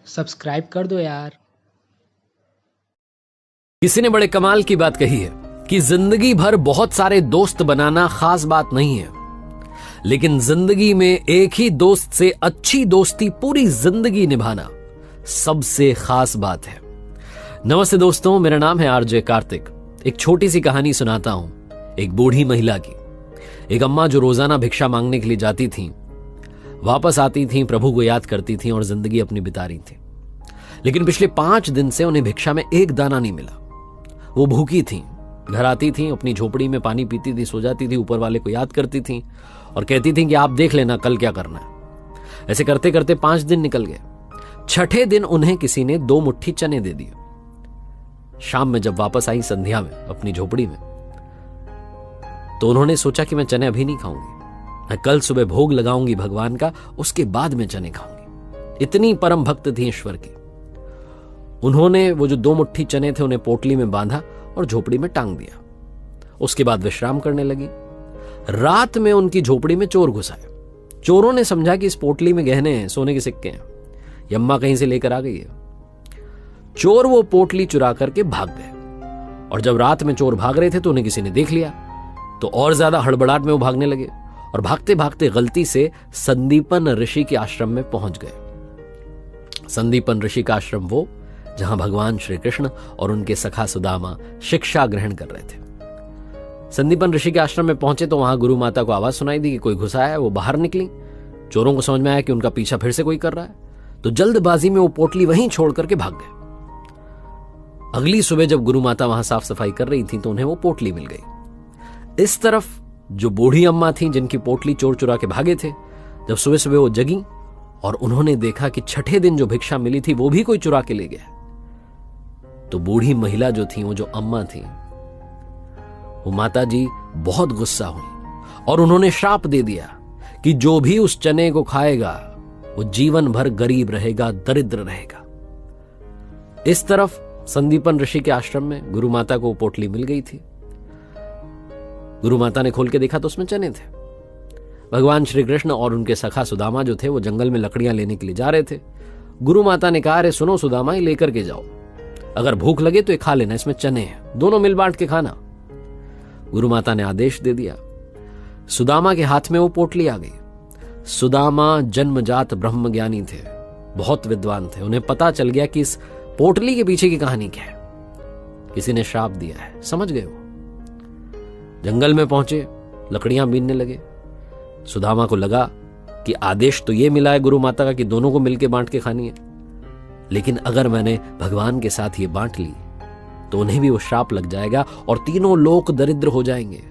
Subscribe कर दो यार। किसी ने बड़े कमाल की बात कही है कि जिंदगी भर बहुत सारे दोस्त बनाना खास बात नहीं है, लेकिन जिंदगी में एक ही दोस्त से अच्छी दोस्ती पूरी जिंदगी निभाना सबसे खास बात है। नमस्ते दोस्तों, मेरा नाम है आरजे कार्तिक। एक छोटी सी कहानी सुनाता हूं एक बूढ़ी महिला की। एक अम्मा जो रोजाना भिक्षा मांगने के लिए जाती थीं, वापस आती थीं, प्रभु को याद करती थीं और जिंदगी अपनी बिता रही थीं। लेकिन पिछले 5 दिन से उन्हें भिक्षा में एक दाना नहीं मिला। वो भूखी थीं, घर आती थीं, अपनी झोपड़ी में पानी पीती थी, सो जाती थी, ऊपर वाले को याद करती थीं और कहती थीं कि आप देख लेना कल क्या करना है। ऐसे करते करते 5 दिन निकल गए। 6ठे दिन उन्हें किसी ने 2 मुट्ठी चने दे दिए। शाम में जब वापस आई संध्या में अपनी झोपड़ी में, तो उन्होंने सोचा कि मैं चने अभी नहीं खाऊंगी, मैं कल सुबह भोग लगाऊंगी भगवान का, उसके बाद मैं चने खाऊंगी। इतनी परम भक्त थी ईश्वर की। उन्होंने वो जो 2 मुट्ठी चने थे उन्हें पोटली में बांधा और झोपड़ी में टांग दिया। उसके बाद विश्राम करने लगी। रात में उनकी झोपड़ी में चोर घुस आए। चोरों ने समझा कि इस पोटली में गहने हैं, सोने के सिक्के हैं, यम्मा कहीं से लेकर आ गई है। चोर वो पोटली चुरा करके भाग गए और जब रात में चोर भाग रहे थे तो उन्हें किसी ने देख लिया, तो और ज्यादा हड़बड़ाहट में वो भागने लगे और भागते भागते गलती से संदीपन ऋषि के आश्रम में पहुंच गए। संदीपन ऋषि का आश्रम वो जहां भगवान श्री कृष्ण और उनके सखा सुदामा शिक्षा ग्रहण कर रहे थे। संदीपन ऋषि के आश्रम में पहुंचे तो वहां गुरु माता को आवाज सुनाई दी कि कोई घुसा है। वो बाहर निकली। चोरों को समझ में आया कि उनका पीछा फिर से कोई कर रहा है, तो जल्दबाजी में वो पोटली वहीं छोड़ करके भाग गए। अगली सुबह जब गुरु माता वहां साफ सफाई कर रही थी तो उन्हें वो पोटली मिल गई। इस तरफ जो बूढ़ी अम्मा थी जिनकी पोटली चोर चुरा के भागे थे, जब सुबह सुबह वो जगी और उन्होंने देखा कि 6ठे दिन जो भिक्षा मिली थी वो भी कोई चुरा के ले गया, तो बूढ़ी महिला जो थी, वो जो अम्मा थी, वो माता जी बहुत गुस्सा हुई और उन्होंने श्राप दे दिया कि जो भी उस चने को खाएगा वो जीवन भर गरीब रहेगा, दरिद्र रहेगा। इस तरफ संदीपन ऋषि के आश्रम में गुरु माता को पोटली मिल गई थी। गुरु माता ने खोल के देखा तो उसमें चने थे। भगवान श्री कृष्ण और उनके सखा सुदामा जो थे वो जंगल में लकड़ियां लेने के लिए जा रहे थे। गुरु माता ने कहा, अरे सुनो सुदामा, ये लेकर के जाओ, अगर भूख लगे तो ये खा लेना, इसमें चने हैं, दोनों मिल बांट के खाना। गुरु माता ने आदेश दे दिया। सुदामा के हाथ में वो पोटली आ गई। सुदामा जन्मजात ब्रह्मज्ञानी थे, बहुत विद्वान थे। उन्हें पता चल गया कि इस पोटली के पीछे की कहानी क्या है। किसी ने श्राप दिया है, समझ गए। वो जंगल में पहुंचे, लकड़ियां बीनने लगे। सुदामा को लगा कि आदेश तो ये मिला है गुरु माता का कि दोनों को मिलकर बांट के खानी है, लेकिन अगर मैंने भगवान के साथ ये बांट ली तो उन्हें भी वो श्राप लग जाएगा और तीनों लोग दरिद्र हो जाएंगे।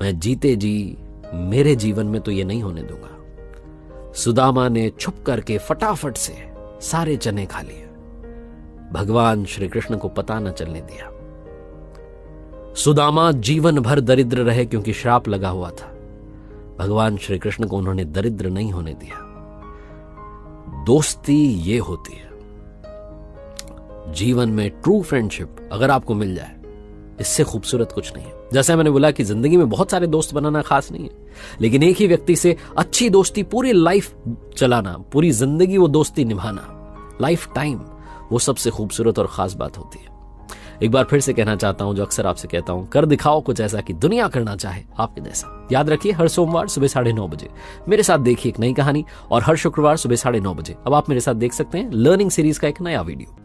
मैं जीते जी मेरे जीवन में तो ये नहीं होने दूंगा। सुदामा ने छुप करके फटाफट से सारे चने खा लिए। भगवान श्री कृष्ण को पता न चलने दिया। सुदामा जीवन भर दरिद्र रहे क्योंकि श्राप लगा हुआ था। भगवान श्री कृष्ण को उन्होंने दरिद्र नहीं होने दिया। दोस्ती ये होती है। जीवन में ट्रू फ्रेंडशिप अगर आपको मिल जाए, इससे खूबसूरत कुछ नहीं है। जैसे मैंने बोला कि जिंदगी में बहुत सारे दोस्त बनाना खास नहीं है, लेकिन एक ही व्यक्ति से अच्छी दोस्ती पूरी लाइफ चलाना, पूरी जिंदगी वो दोस्ती निभाना, लाइफ टाइम, वो सबसे खूबसूरत और खास बात होती है। एक बार फिर से कहना चाहता हूं, जो अक्सर आपसे कहता हूं, कर दिखाओ कुछ ऐसा कि दुनिया करना चाहे आपके जैसा। याद रखिए, हर सोमवार सुबह 9:30 बजे मेरे साथ देखिए एक नई कहानी, और हर शुक्रवार सुबह 9:30 बजे अब आप मेरे साथ देख सकते हैं लर्निंग सीरीज का एक नया वीडियो।